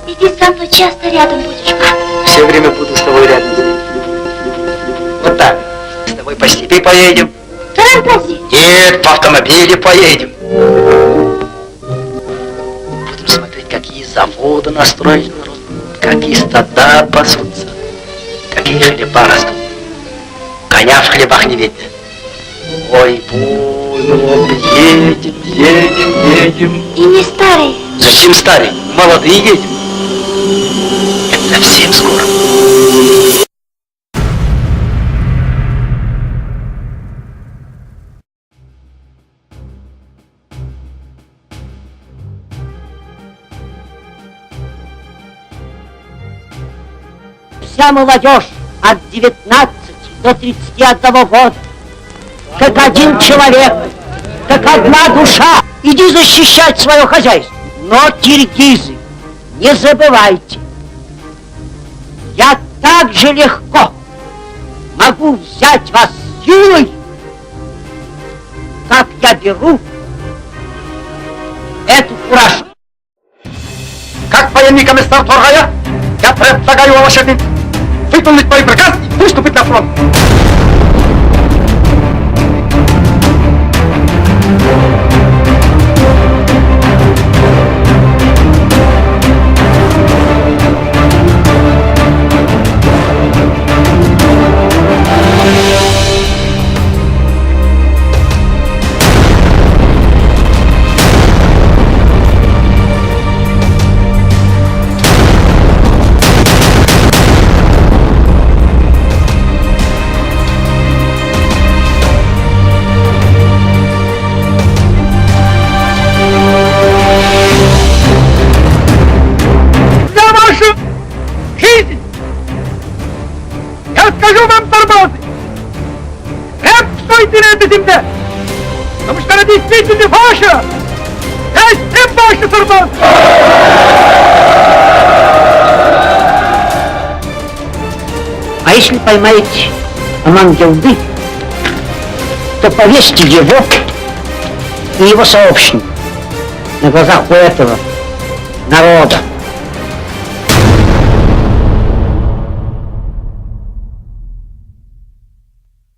Иди со мной, часто рядом будешь. Все время буду с тобой рядом. Вот так. С тобой по степи поедем. Тарантази? Нет, по автомобиле поедем. Будем смотреть, какие заводы настроили народ, какие стада пасутся, какие хлеба растут. Коня в хлебах не видно. Ой, вот едем. И не старый. Зачем старый? Молодые едем. Это совсем скоро. Вся молодежь от 19 до 31 года, как один человек, как одна душа, иди защищать свое хозяйство. Но, киргизы, не забывайте, я так же легко могу взять вас силой, как я беру эту фуражку. Как военный комиссар Торгая, я предлагаю Алашердин выполнить мой приказ и выступить на фронт. Я скажу вам, торбозы, крепко стойте на этой земле, потому что она действительно ваша, есть ваша, торбозы. А если поймаете Амангелды, то повесьте его и его сообщника на глазах у этого народа.